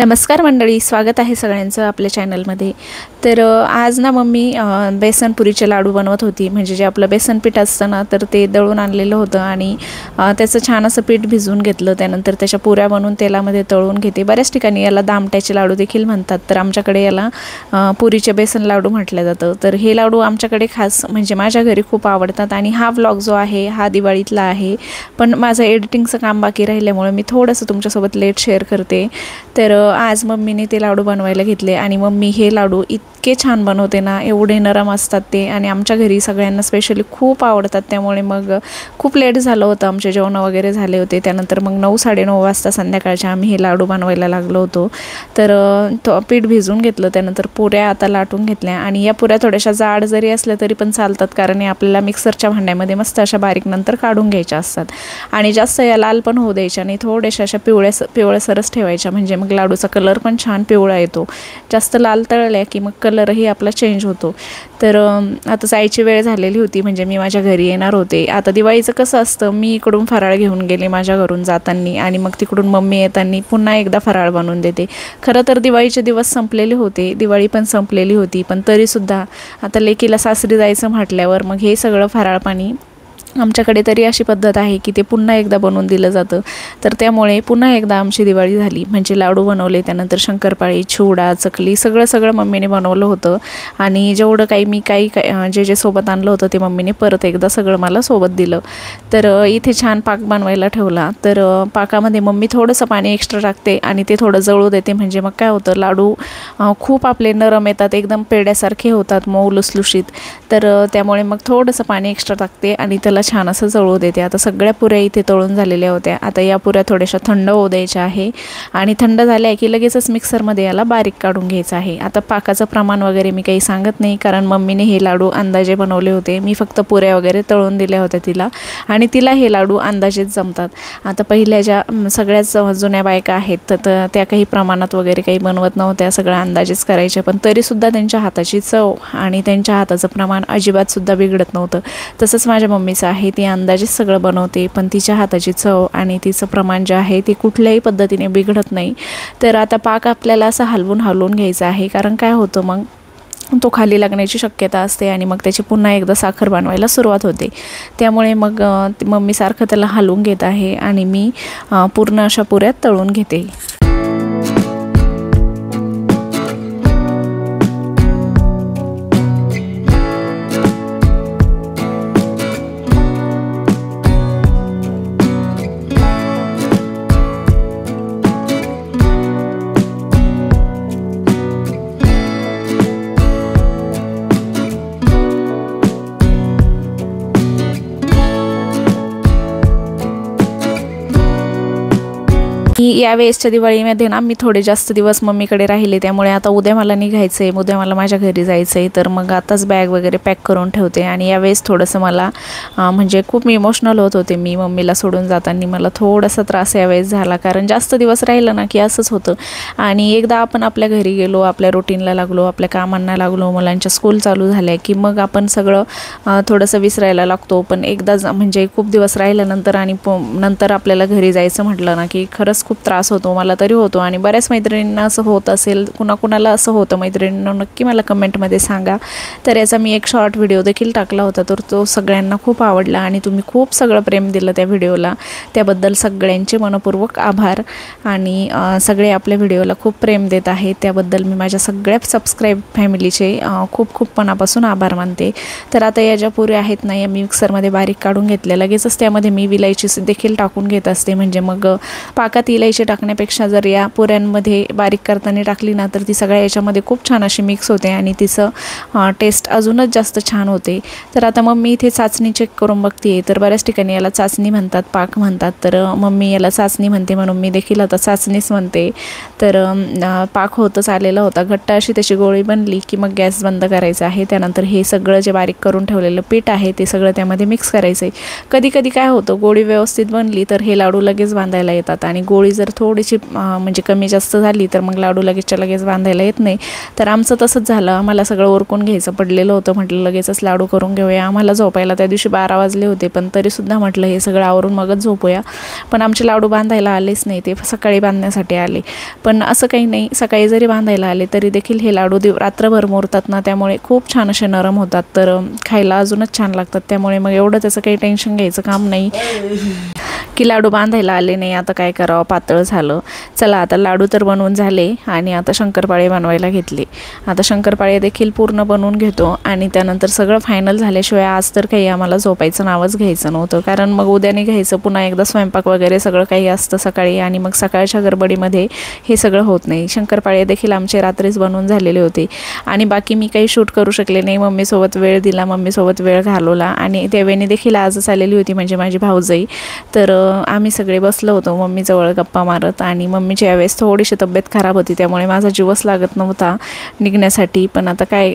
नमस्कार मंडळी, स्वागत आहे सगळ्यांचं आपल्या चॅनलमध्ये। तर आज ना मम्मी बेसन पुरीचे लाडू बनवत होती। म्हणजे जे आपलं बेसन पीठ असतं ना, तर ते दळून आणलेलं होतं आणि त्याचं छान असं पीठ भिजवून घेतलं। त्यानंतर त्याच्या पुऱ्या बनवून तेलामध्ये तळून घेते। बऱ्याच ठिकाणी याला दामट्याचे लाडू देखील म्हणतात, तर आमच्याकडे याला पुरीचे बेसन लाडू म्हटलं जातं। तर हे लाडू आमच्याकडे खास म्हणजे माझ्या घरी खूप आवडतात आणि हा व्लॉग जो आहे हा दिवाळीतला आहे, पण माझं एडिटिंगचं काम बाकी राहिल्यामुळे मी थोडंसं तुमच्यासोबत लेट शेअर करते। तर आज मम्मीने ते लाडू बनवायला घेतले आणि मम्मी हे लाडू इतके छान बनवते ना, एवढे नरम असतात ते आणि आमच्या घरी सगळ्यांना स्पेशली खूप आवडतात। त्यामुळे मग खूप लेट झालं होतं, आमचे जेवण वगैरे झाले होते। त्यानंतर मग 9-9:30 वाजता संध्याकाळचे आम्ही हे लाडू बनवायला लागलो होतो। तर पीठ भिजवून घेतलं, त्यानंतर पुऱ्या आता लाटून घेतल्या आणि या पुऱ्या थोड्याशा जाड जरी असल्या तरी पण चालतात, कारण आपल्याला मिक्सरच्या भांड्यामध्ये मस्त अशा बारीक नंतर काढून घ्यायच्या असतात आणि जास्त या लाल पण होऊ द्यायच्या नाही, थोड्याशा अशा पिवळसरच ठेवायच्या, म्हणजे मग लाडूचा कलर पण छान पिवळा येतो। जास्त लाल तळल्या की मग कलरही आपला चेंज होतो। तर आता जायची वेळ झालेली होती, म्हणजे मी माझ्या घरी येणार होते। आता दिवाळीचं कसं असतं, मी इकडून फराळ घेऊन गेले माझ्या घरून जाताना आणि मग तिकडून मम्मी येताना पुन्हा एकदा फराळ बनवून देते। खरं तर दिवाळीचे दिवस संपलेले होते, दिवाळी पण संपलेली होती, पण तरीसुद्धा आता लेकीला सासरी जायचं म्हटल्यावर मग हे सगळं फराळ पाणी आमच्याकडे तरी अशी पद्धत आहे की ते पुन्हा एकदा बनवून दिलं जातं। तर त्यामुळे पुन्हा एकदा आमची दिवाळी झाली, म्हणजे लाडू बनवले, त्यानंतर शंकरपाळी, चिवडा, चकली सगळं मम्मीने बनवलं होतं आणि जेवढं काही मी जे सोबत आणलं होतं ते मम्मीने परत एकदा सगळं मला सोबत दिलं। तर इथे छान पाक बनवायला ठेवला। तर पाकामध्ये मम्मी थोडंसं पाणी एक्स्ट्रा टाकते आणि ते थोडं जळू देते, म्हणजे मग काय होतं, लाडू खूप आपले नरम येतात, एकदम पेड्यासारखे होतात, मऊ लुसलुशीत। तर त्यामुळे मग थोडंसं पाणी एक्स्ट्रा टाकते आणि त्याला छान असं जळू देते। आता सगळ्या पुऱ्या इथे तळून झालेल्या होत्या। आता या पुऱ्या थोड्याशा थंड होऊ द्यायच्या आहे आणि थंड झाल्या की लगेचच मिक्सरमध्ये याला बारीक काढून घ्यायचं आहे। आता पाकाचं प्रमाण वगैरे मी काही सांगत नाही, कारण मम्मीने हे लाडू अंदाजे बनवले होते। मी फक्त पुऱ्या वगैरे तळून दिल्या होत्या तिला आणि तिला हे लाडू अंदाजेच जमतात। आता पहिल्या ज्या सगळ्याच जुन्या बायका आहेत तर त्या काही प्रमाणात वगैरे काही बनवत नव्हत्या, सगळं अंदाजेच करायच्या, पण तरीसुद्धा त्यांच्या हाताची चव आणि त्यांच्या हाताचं प्रमाण अजिबातसुद्धा बिघडत नव्हतं। तसंच माझ्या मम्मीचं आहे, ती अंदाजेच सगळं बनवते, पण तिच्या हाताची चव आणि तिचं प्रमाण जे आहे ते कुठल्याही पद्धतीने बिघडत नाही। तर आता पाक आपल्याला असं हलवून घ्यायचा आहे, कारण काय होतं, मग तो खाली लागण्याची शक्यता असते आणि मग त्याची पुन्हा एकदा साखर बनवायला सुरुवात होते। त्यामुळे मग मम्मी सारखं त्याला हलवून घेत आहे आणि मी पूर्ण अशा पुऱ्या तळून घेते। यावेळेसच्या दिवाळीमध्ये ना मी थोडे जास्त दिवस मम्मीकडे राहिले, त्यामुळे आता उद्या मला निघायचं आहे, उद्या मला माझ्या घरी जायचं आहे। तर मग आताच बॅग वगैरे पॅक करून ठेवते आणि यावेळेस थोडंसं मला म्हणजे खूप इमोशनल होत होते मी मम्मीला सोडून जाताना। मला थोडासा त्रास यावेळेस झाला, कारण जास्त दिवस राहिलं ना की असंच होतं आणि एकदा आपण आपल्या घरी गेलो, आपल्या रुटीनला लागलो, आपल्या कामांना लागलो, मुलांच्या स्कूल चालू झाल्या की मग आपण सगळं थोडंसं विसरायला लागतो। पण एकदा म्हणजे खूप दिवस राहिल्यानंतर आणि नंतर आपल्याला घरी जायचं म्हटलं ना की खरंच खूप त्रास होतो, मला तरी होतो आणि बऱ्याच मैत्रिणींना असं होत असेल, कुणाकुणाला असं होतं मैत्रिणींना नक्की मला कमेंटमध्ये सांगा। तर याचा मी एक शॉर्ट व्हिडिओ देखील टाकला होता, तर तो सगळ्यांना खूप आवडला आणि तुम्ही खूप सगळं प्रेम दिलं त्या व्हिडिओला, त्याबद्दल सगळ्यांचे मनपूर्वक आभार। आणि सगळे आपल्या व्हिडिओला खूप प्रेम देत आहेत, त्याबद्दल मी माझ्या सगळ्या सबस्क्राईब फॅमिलीचे खूप मनापासून आभार मानते। तर आता या ज्या पुऱ्या आहेत ना, या मी मिक्सरमध्ये बारीक काढून घेतल्या, लगेचच त्यामध्ये मी विलायची देखील टाकून घेत असते, म्हणजे मग पाकात इलायची टाकण्यापेक्षा जर या पुऱ्यांमध्ये बारीक करताना टाकली ना तर ती सगळ्या याच्यामध्ये खूप छान अशी मिक्स होते आणि तिचं टेस्ट अजूनच जास्त छान होते। तर आता मम्मी इथे चाचणी चेक करून बघते, तर बऱ्याच ठिकाणी याला चाचणी म्हणतात, पाक म्हणतात, तर मम्मी याला चाचणी म्हणते म्हणून मी देखील आता चाचणीच म्हणते। तर पाक होतच आलेला होता, घट्ट अशी त्याची गोळी बनली की मग गॅस बंद करायचा आहे। त्यानंतर हे सगळं जे बारीक करून ठेवलेलं पीठ आहे ते सगळं त्यामध्ये मिक्स करायचं आहे। कधी कधी काय होतं, गोळी व्यवस्थित बनली तर हे लाडू लगेच बांधायला येतात आणि गोळी पोळी जर थोडीशी म्हणजे कमी जास्त झाली तर मग लाडू लगेचच्या लगेच बांधायला येत नाही. तर आमचं तसंच झालं, आम्हाला सगळं उरकून घ्यायचं पडलेलं होतं. म्हटलं लगेचच लाडू करून घेऊया. आम्हाला झोपायला त्या दिवशी 12 वाजले होते, पण तरीसुद्धा म्हटलं हे सगळं आवरून मगच झोपूया. पण आमचे लाडू बांधायला आलेच नाही, ते सकाळी बांधण्यासाठी आले. पण असं काही नाही, सकाळी जरी बांधायला आले तरी देखील हे लाडू रात्रभर मुरतात ना, त्यामुळे खूप छान असे नरम होतात. तर खायला अजूनच छान लागतात. त्यामुळे मग एवढं त्याचं काही टेन्शन घ्यायचं काम नाही की लाडू बांधायला आले नाही, आता काय करावं, पातळ झालं. चला आता लाडू तर बनवून झाले आणि आता शंकरपाळे बनवायला घेतले. आता शंकरपाळे देखील पूर्ण बनवून घेतो आणि त्यानंतर सगळं फायनल झाल्याशिवाय आज तर काही आम्हाला झोपायचं नावच घ्यायचं नव्हतं. कारण मग उद्या निघायचं, पुन्हा एकदा स्वयंपाक वगैरे सगळं काही असतं सकाळी आणि मग सकाळच्या गडबडीमध्ये हे सगळं होत नाही. शंकरपाळे देखील आमचे रात्रीच बनवून झालेले होते आणि बाकी मी काही शूट करू शकले नाही. मम्मीसोबत वेळ दिला, मम्मीसोबत वेळ घालवला आणि देवेनी देखील आजच आलेली होती, म्हणजे माझी भाऊजाई. तर आम्ही सगळे बसलो होतो मम्मीजवळ गप्पा मारत आणि मम्मीची यावेळेस थोडीशी तब्येत खराब होती, त्यामुळे माझा जीवच लागत नव्हता निघण्यासाठी. पण आता काय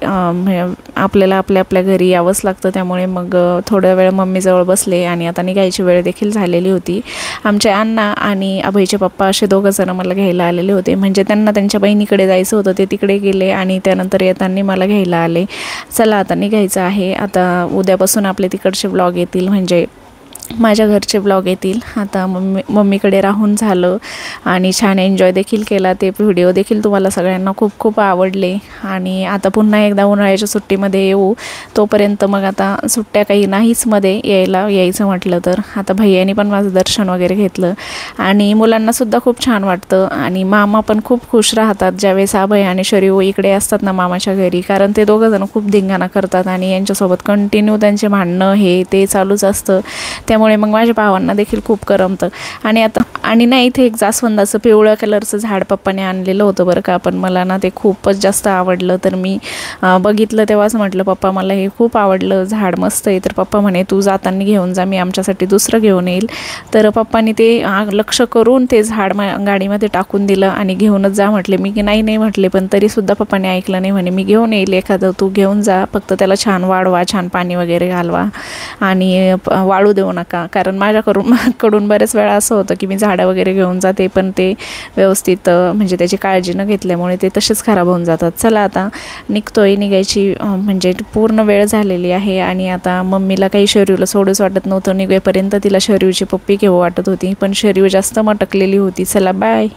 आपल्याला आपल्या घरी यावंच लागतं, त्यामुळे मग थोडा वेळ मम्मीजवळ बसले आणि आता निघायची वेळ देखील झालेली होती. आमचे अण्णा आणि अभयचे पप्पा असे दोघं जण मला घ्यायला आलेले होते, म्हणजे त्यांना त्यांच्या बहिणीकडे जायचं होतं, ते तिकडे गेले आणि त्यानंतर येताना मला घ्यायला आले. चला आता निघायचं आहे. आता उद्यापासून आपले तिकडचे ब्लॉग येतील, म्हणजे माझ्या घरचे ब्लॉग येतील. आता मम्मीकडे राहून झालं आणि छान एन्जॉय देखील केला. ते व्हिडिओ देखील तुम्हाला सगळ्यांना खूप खूप आवडले आणि आता पुन्हा एकदा उन्हाळ्याच्या सुट्टीमध्ये येऊ. तोपर्यंत मग आता सुट्ट्या काही नाहीच मध्ये यायचं म्हटलं तर. आता भैयानी पण माझं दर्शन वगैरे घेतलं आणि मुलांनासुद्धा खूप छान वाटतं आणि मामा पण खूप खुश राहतात ज्यावेळेस अभय आणि शरीव इकडे असतात ना मामाच्या घरी, कारण ते दोघं जण खूप धिंगाणा करतात आणि यांच्यासोबत कंटिन्यू त्यांचे भांडणं हे ते चालूच असतं. त्यामुळे मग माझ्या भावांना देखील खूप करमतं. आणि ना इथे एक जास्वंदाचं पिवळ्या कलरचं झाड पप्पाने आणलेलं होतं बरं का, पण मला ना ते खूपच जास्त आवडलं. तर मी बघितलं तेव्हाच म्हटलं पप्पा मला हे खूप आवडलं, झाड मस्त आहे. तर पप्पा म्हणे तू जाताना घेऊन जा, मी आमच्यासाठी दुसरं घेऊन येईल. तर पप्पाने ते लक्ष करून ते झाड गाडीमध्ये टाकून दिलं आणि घेऊनच जा म्हटले. मी की नाही म्हटले, पण तरीसुद्धा पप्पाने ऐकलं नाही. म्हणे मी घेऊन येईल एखादं, तू घेऊन जा, फक्त त्याला छान वाढवा, छान पाणी वगैरे घालवा आणि वाळू देऊ नका. कारण माझ्याकडून बरेच वेळा असं होतं की मी झाडं वगैरे घेऊन जाते, पण ते व्यवस्थित म्हणजे त्याची काळजी न घेतल्यामुळे ते तसेच खराब होऊन जातात. चला आता निघायची म्हणजे पूर्ण वेळ झालेली आहे आणि आता मम्मीला काही शरीवला सोडूच वाटत नव्हतं. निघेपर्यंत तिला शरीवची पप्पी घेऊ वाटत होती, पण शरीव जास्त मटकलेली होती. चला बाय.